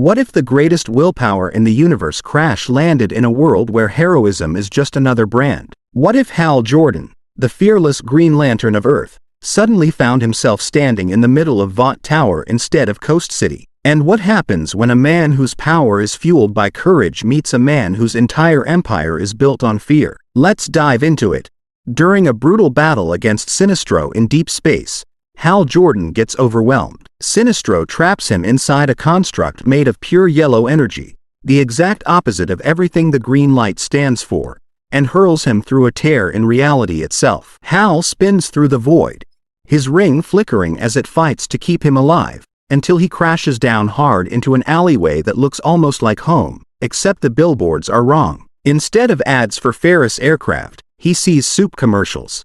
What if the greatest willpower in the universe crash-landed in a world where heroism is just another brand? What if Hal Jordan, the fearless Green Lantern of Earth, suddenly found himself standing in the middle of Vought Tower instead of Coast City? And what happens when a man whose power is fueled by courage meets a man whose entire empire is built on fear? Let's dive into it. During a brutal battle against Sinestro in deep space, Hal Jordan gets overwhelmed. Sinestro traps him inside a construct made of pure yellow energy, the exact opposite of everything the green light stands for, and hurls him through a tear in reality itself. Hal spins through the void, his ring flickering as it fights to keep him alive, until he crashes down hard into an alleyway that looks almost like home, except the billboards are wrong. Instead of ads for Ferris aircraft, he sees soup commercials,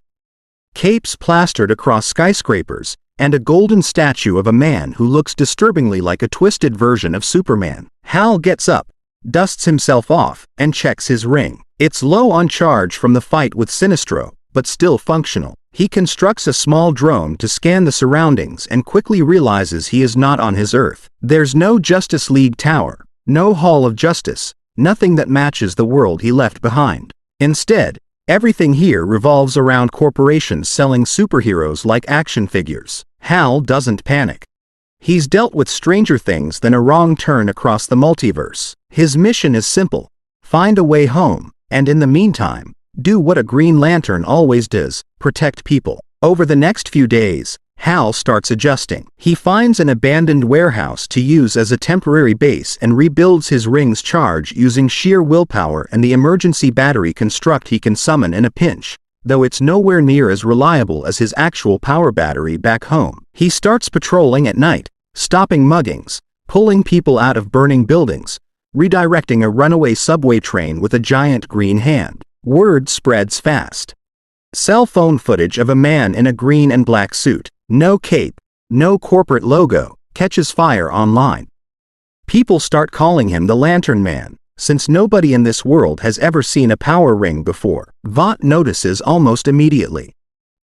capes plastered across skyscrapers, and a golden statue of a man who looks disturbingly like a twisted version of Superman. Hal gets up, dusts himself off, and checks his ring. It's low on charge from the fight with Sinestro, but still functional. He constructs a small drone to scan the surroundings and quickly realizes he is not on his Earth. There's no Justice League tower, no Hall of Justice, nothing that matches the world he left behind. Instead, everything here revolves around corporations selling superheroes like action figures. Hal doesn't panic. He's dealt with stranger things than a wrong turn across the multiverse. His mission is simple: find a way home, and in the meantime, do what a Green Lantern always does: protect people. Over the next few days, Hal starts adjusting. He finds an abandoned warehouse to use as a temporary base and rebuilds his ring's charge using sheer willpower and the emergency battery construct he can summon in a pinch, though it's nowhere near as reliable as his actual power battery back home. He starts patrolling at night, stopping muggings, pulling people out of burning buildings, redirecting a runaway subway train with a giant green hand. Word spreads fast. Cell phone footage of a man in a green and black suit, no cape, no corporate logo, catches fire online. People start calling him the Lantern Man, since nobody in this world has ever seen a power ring before. Vought notices almost immediately.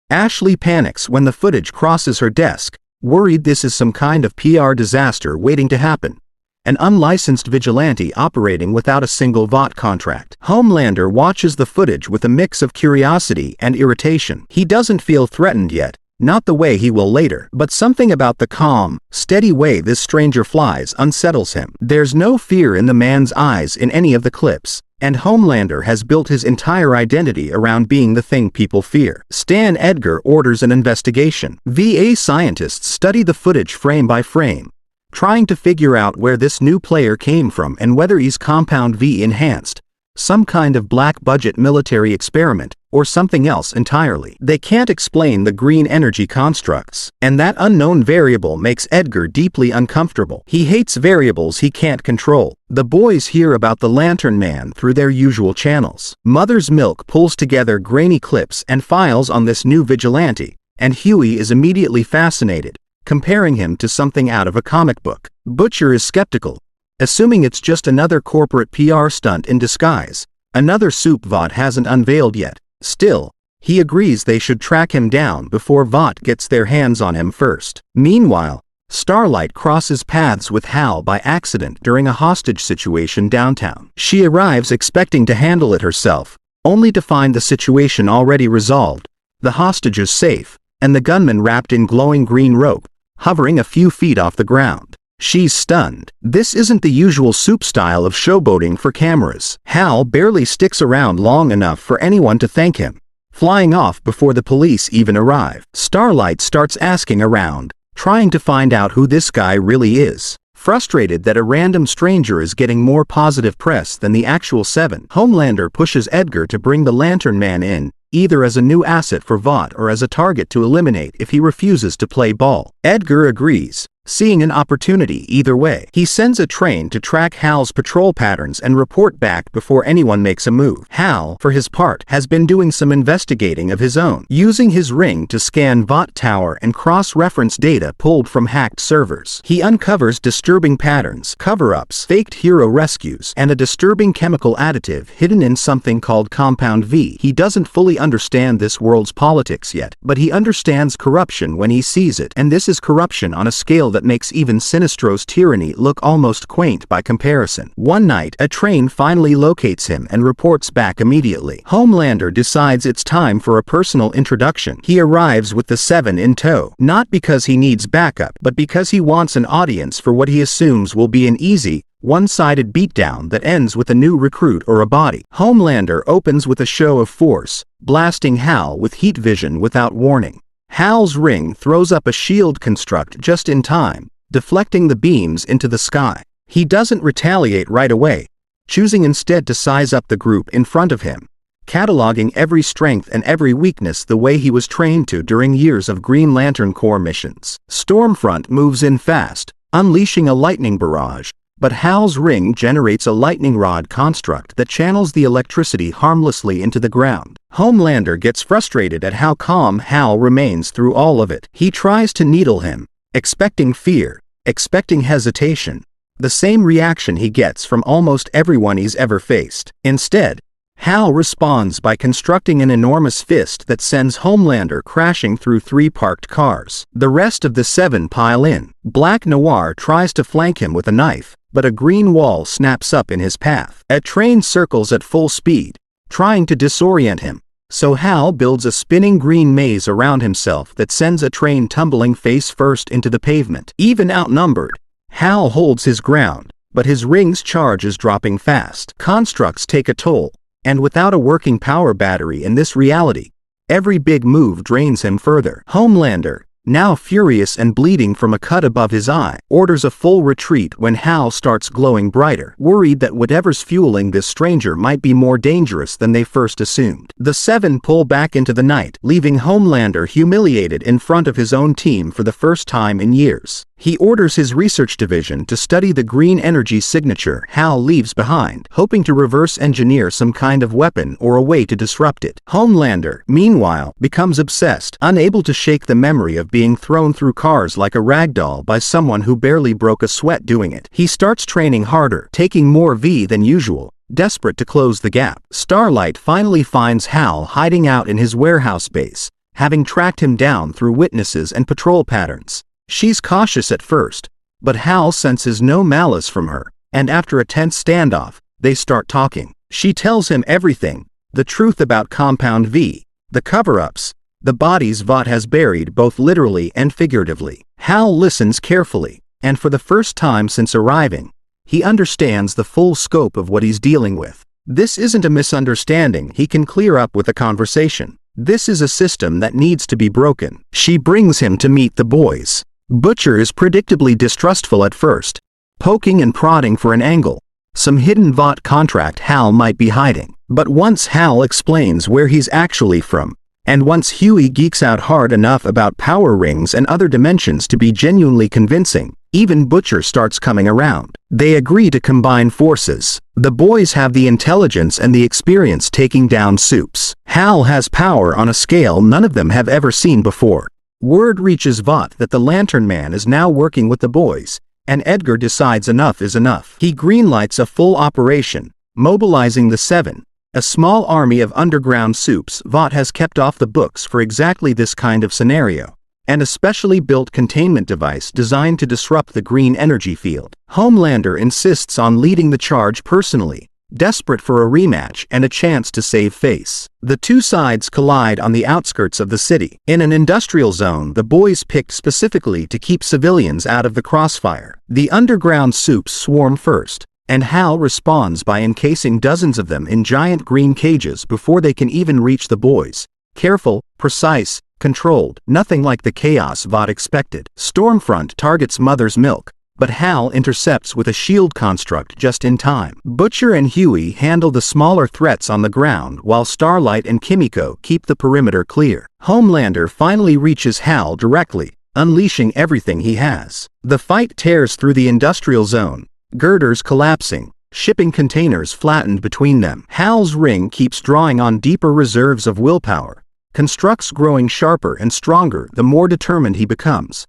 Ashley panics when the footage crosses her desk, worried this is some kind of PR disaster waiting to happen. An unlicensed vigilante operating without a single Vought contract. Homelander watches the footage with a mix of curiosity and irritation. He doesn't feel threatened yet, not the way he will later, but something about the calm, steady way this stranger flies unsettles him. There's no fear in the man's eyes in any of the clips, and Homelander has built his entire identity around being the thing people fear. Stan Edgar orders an investigation. VA scientists study the footage frame by frame, trying to figure out where this new player came from and whether he's Compound V enhanced, some kind of black-budget military experiment, or something else entirely. They can't explain the green energy constructs, and that unknown variable makes Edgar deeply uncomfortable. He hates variables he can't control. The boys hear about the Lantern Man through their usual channels. Mother's Milk pulls together grainy clips and files on this new vigilante, and Huey is immediately fascinated, comparing him to something out of a comic book. Butcher is skeptical, assuming it's just another corporate PR stunt in disguise, another soup Vought hasn't unveiled yet. Still, he agrees they should track him down before Vought gets their hands on him first. Meanwhile, Starlight crosses paths with Hal by accident during a hostage situation downtown. She arrives expecting to handle it herself, only to find the situation already resolved, the hostages safe, and the gunman wrapped in glowing green rope, hovering a few feet off the ground. She's stunned. This isn't the usual soup style of showboating for cameras. Hal barely sticks around long enough for anyone to thank him, flying off before the police even arrive. Starlight starts asking around, trying to find out who this guy really is. Frustrated that a random stranger is getting more positive press than the actual Seven, Homelander pushes Edgar to bring the Lantern Man in, either as a new asset for Vought or as a target to eliminate if he refuses to play ball. Edgar agrees, seeing an opportunity either way. He sends a train to track Hal's patrol patterns and report back before anyone makes a move. Hal, for his part, has been doing some investigating of his own, using his ring to scan Vought Tower and cross-reference data pulled from hacked servers. He uncovers disturbing patterns, cover-ups, faked hero rescues, and a disturbing chemical additive hidden in something called Compound V. He doesn't fully understand this world's politics yet, but he understands corruption when he sees it, and this is corruption on a scale that that makes even Sinestro's tyranny look almost quaint by comparison. One night, a train finally locates him and reports back immediately. Homelander decides it's time for a personal introduction. He arrives with the Seven in tow, not because he needs backup, but because he wants an audience for what he assumes will be an easy, one-sided beatdown that ends with a new recruit or a body. Homelander opens with a show of force, blasting Hal with heat vision without warning. Hal's ring throws up a shield construct just in time, deflecting the beams into the sky. He doesn't retaliate right away, choosing instead to size up the group in front of him, cataloging every strength and every weakness the way he was trained to during years of Green Lantern Corps missions. Stormfront moves in fast, unleashing a lightning barrage, but Hal's ring generates a lightning rod construct that channels the electricity harmlessly into the ground. Homelander gets frustrated at how calm Hal remains through all of it. He tries to needle him, expecting fear, expecting hesitation, the same reaction he gets from almost everyone he's ever faced. Instead, Hal responds by constructing an enormous fist that sends Homelander crashing through 3 parked cars. The rest of the Seven pile in. Black Noir tries to flank him with a knife, but a green wall snaps up in his path. A train circles at full speed, trying to disorient him, so Hal builds a spinning green maze around himself that sends a train tumbling face first into the pavement. Even outnumbered, Hal holds his ground, but his ring's charge is dropping fast. Constructs take a toll, and without a working power battery in this reality, every big move drains him further. Homelander, now furious and bleeding from a cut above his eye, orders a full retreat when Hal starts glowing brighter, worried that whatever's fueling this stranger might be more dangerous than they first assumed. The Seven pull back into the night, leaving Homelander humiliated in front of his own team for the first time in years. He orders his research division to study the green energy signature Hal leaves behind, hoping to reverse engineer some kind of weapon or a way to disrupt it. Homelander, meanwhile, becomes obsessed, unable to shake the memory of being thrown through cars like a ragdoll by someone who barely broke a sweat doing it. He starts training harder, taking more V than usual, desperate to close the gap. Starlight finally finds Hal hiding out in his warehouse base, having tracked him down through witnesses and patrol patterns. She's cautious at first, but Hal senses no malice from her, and after a tense standoff, they start talking. She tells him everything, the truth about Compound V, the cover-ups, the bodies Vought has buried both literally and figuratively. Hal listens carefully, and for the first time since arriving, he understands the full scope of what he's dealing with. This isn't a misunderstanding he can clear up with a conversation. This is a system that needs to be broken. She brings him to meet the boys. Butcher is predictably distrustful at first, poking and prodding for an angle, some hidden Vought contract Hal might be hiding. But once Hal explains where he's actually from, and once Huey geeks out hard enough about power rings and other dimensions to be genuinely convincing, even Butcher starts coming around. They agree to combine forces. The boys have the intelligence and the experience taking down supes. Hal has power on a scale none of them have ever seen before. Word reaches Vought that the Lantern Man is now working with the boys, and Edgar decides enough is enough. He greenlights a full operation, mobilizing the Seven, a small army of underground supes Vought has kept off the books for exactly this kind of scenario, and a specially built containment device designed to disrupt the green energy field. Homelander insists on leading the charge personally, desperate for a rematch and a chance to save face. The two sides collide on the outskirts of the city. In an industrial zone the boys picked specifically to keep civilians out of the crossfire. The underground supes swarm first, and Hal responds by encasing dozens of them in giant green cages before they can even reach the boys. Careful, precise, controlled, nothing like the chaos Vought expected. Stormfront targets Mother's Milk, but Hal intercepts with a shield construct just in time. Butcher and Huey handle the smaller threats on the ground while Starlight and Kimiko keep the perimeter clear. Homelander finally reaches Hal directly, unleashing everything he has. The fight tears through the industrial zone, girders collapsing, shipping containers flattened between them. Hal's ring keeps drawing on deeper reserves of willpower, constructs growing sharper and stronger the more determined he becomes.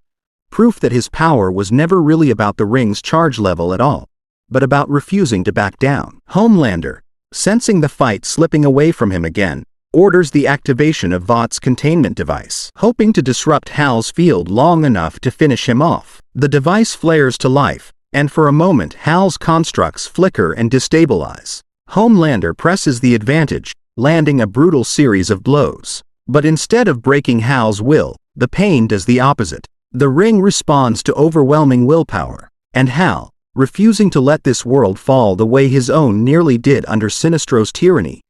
Proof that his power was never really about the ring's charge level at all, but about refusing to back down. Homelander, sensing the fight slipping away from him again, orders the activation of Vought's containment device, hoping to disrupt Hal's field long enough to finish him off. The device flares to life, and for a moment Hal's constructs flicker and destabilize. Homelander presses the advantage, landing a brutal series of blows. But instead of breaking Hal's will, the pain does the opposite. The ring responds to overwhelming willpower, and Hal, refusing to let this world fall the way his own nearly did under Sinestro's tyranny,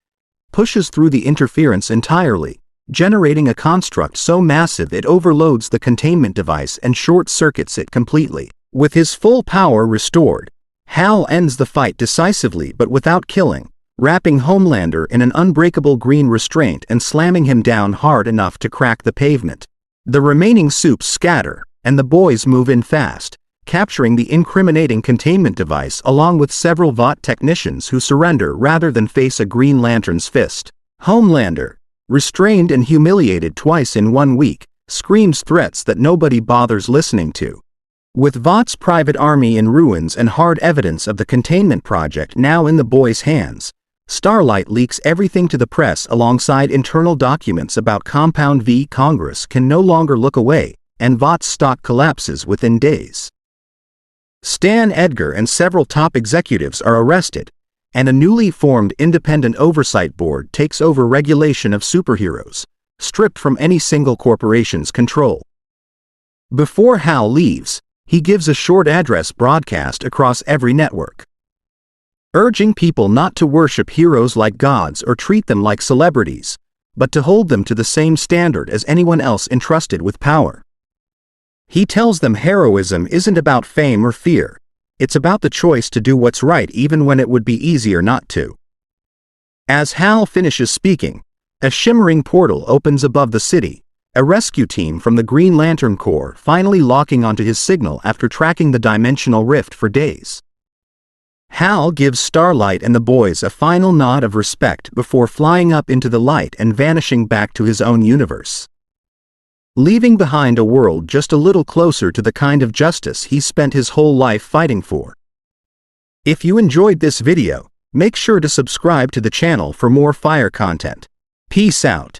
pushes through the interference entirely, generating a construct so massive it overloads the containment device and short-circuits it completely. With his full power restored, Hal ends the fight decisively but without killing, wrapping Homelander in an unbreakable green restraint and slamming him down hard enough to crack the pavement. The remaining supes scatter, and the boys move in fast, capturing the incriminating containment device along with several Vought technicians who surrender rather than face a Green Lantern's fist. Homelander, restrained and humiliated twice in 1 week, screams threats that nobody bothers listening to. With Vought's private army in ruins and hard evidence of the containment project now in the boys' hands, Starlight leaks everything to the press alongside internal documents about Compound V. Congress can no longer look away, and Vought's stock collapses within days. Stan Edgar and several top executives are arrested, and a newly formed independent oversight board takes over regulation of superheroes, stripped from any single corporation's control. Before Hal leaves, he gives a short address broadcast across every network, urging people not to worship heroes like gods or treat them like celebrities, but to hold them to the same standard as anyone else entrusted with power. He tells them heroism isn't about fame or fear, it's about the choice to do what's right even when it would be easier not to. As Hal finishes speaking, a shimmering portal opens above the city, a rescue team from the Green Lantern Corps finally locking onto his signal after tracking the dimensional rift for days. Hal gives Starlight and the boys a final nod of respect before flying up into the light and vanishing back to his own universe, leaving behind a world just a little closer to the kind of justice he spent his whole life fighting for. If you enjoyed this video, make sure to subscribe to the channel for more fire content. Peace out.